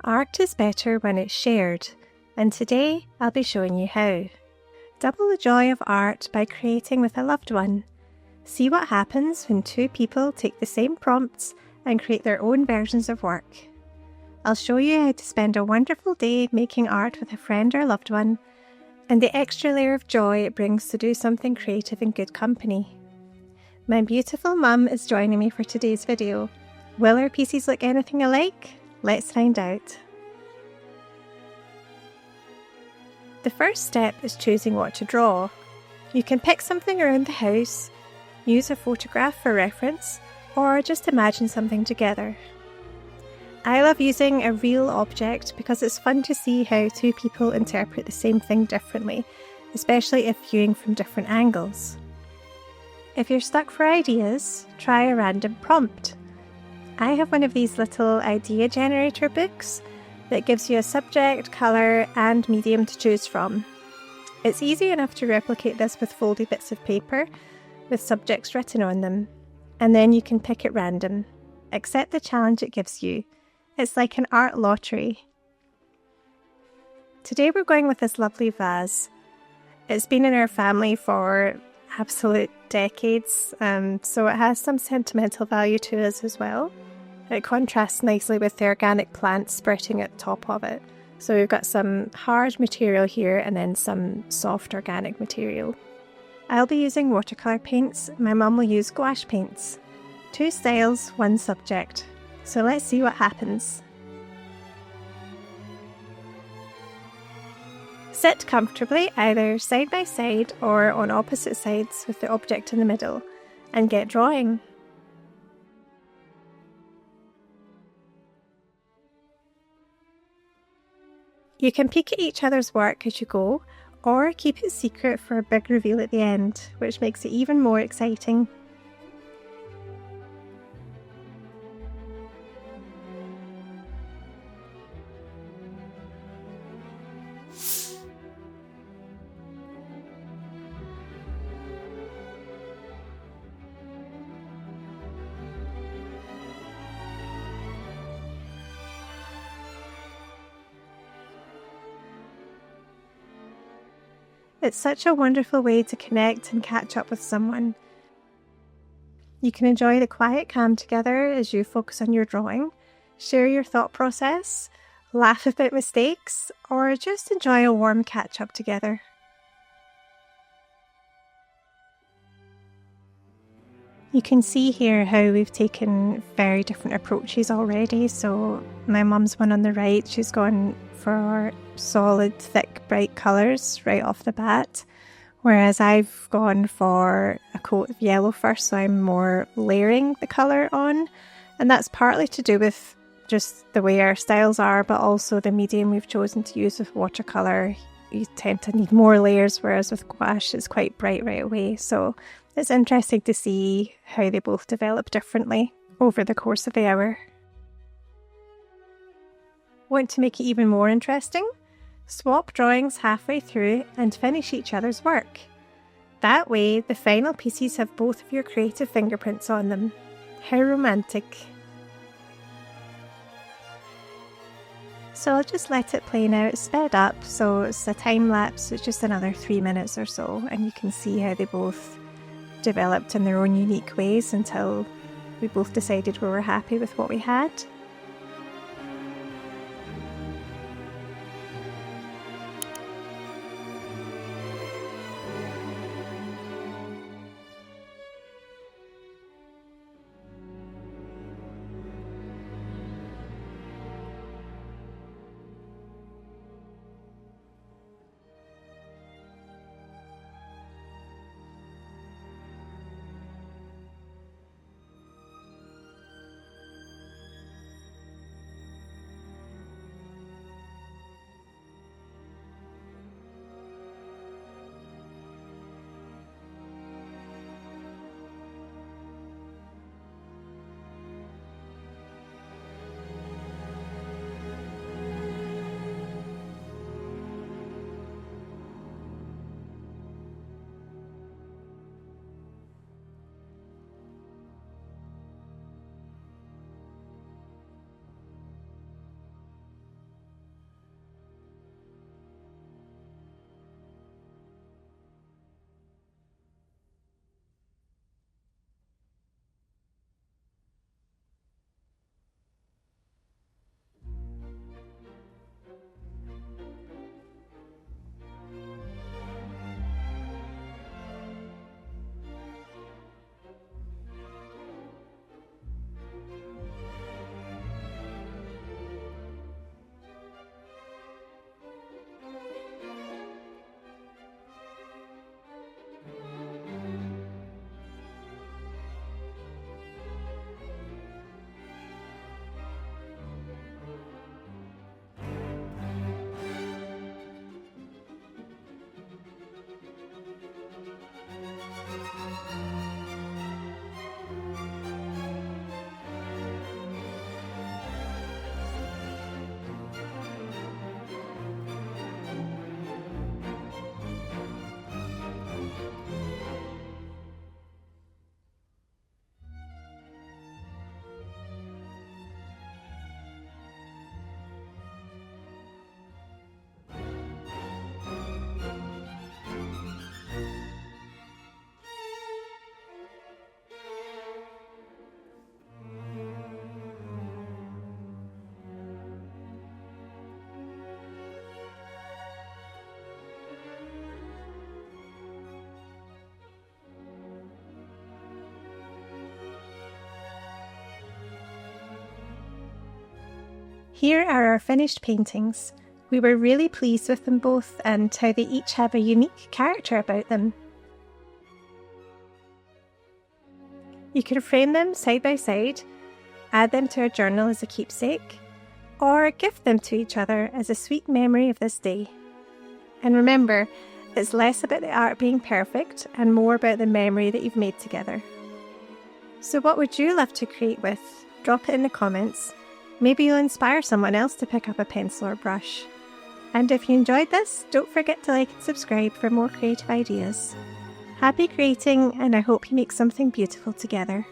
Art is better when it's shared, and today I'll be showing you how. Double the joy of art by creating with a loved one. See what happens when two people take the same prompts and create their own versions of work. I'll show you how to spend a wonderful day making art with a friend or loved one, and the extra layer of joy it brings to do something creative in good company. My beautiful mum is joining me for today's video. Will our pieces look anything alike? Let's find out. The first step is choosing what to draw. You can pick something around the house, use a photograph for reference, or just imagine something together. I love using a real object because it's fun to see how two people interpret the same thing differently, especially if viewing from different angles. If you're stuck for ideas, try a random prompt. I have one of these little idea generator books that gives you a subject, colour and medium to choose from. It's easy enough to replicate this with folded bits of paper with subjects written on them, and then you can pick at random. Accept the challenge it gives you. It's like an art lottery. Today we're going with this lovely vase. It's been in our family for absolute decades, so it has some sentimental value to us as well. It contrasts nicely with the organic plants sprouting at the top of it. So we've got some hard material here and then some soft organic material. I'll be using watercolour paints, my mum will use gouache paints. 2 styles, 1 subject. So let's see what happens. Sit comfortably either side by side or on opposite sides with the object in the middle and get drawing. You can peek at each other's work as you go, or keep it secret for a big reveal at the end, which makes it even more exciting. It's such a wonderful way to connect and catch up with someone. You can enjoy the quiet calm together as you focus on your drawing, share your thought process, laugh about mistakes, or just enjoy a warm catch up together. You can see here how we've taken very different approaches already. So my mum's one on the right, she's gone for solid, thick, bright colours right off the bat, whereas I've gone for a coat of yellow first, so I'm more layering the colour on, and that's partly to do with just the way our styles are, but also the medium we've chosen to use with watercolour. You tend to need more layers, whereas with gouache it's quite bright right away, so it's interesting to see how they both develop differently over the course of the hour. Want to make it even more interesting? Swap drawings halfway through and finish each other's work. That way, the final pieces have both of your creative fingerprints on them. How romantic. So I'll just let it play now. It's sped up, so it's a time lapse. It's just another 3 minutes or so, and you can see how they both developed in their own unique ways until we both decided we were happy with what we had. Here are our finished paintings. We were really pleased with them both and how they each have a unique character about them. You can frame them side by side, add them to a journal as a keepsake, or gift them to each other as a sweet memory of this day. And remember, it's less about the art being perfect and more about the memory that you've made together. So what would you love to create with? Drop it in the comments. Maybe you'll inspire someone else to pick up a pencil or brush. And if you enjoyed this, don't forget to like and subscribe for more creative ideas. Happy creating, and I hope you make something beautiful together.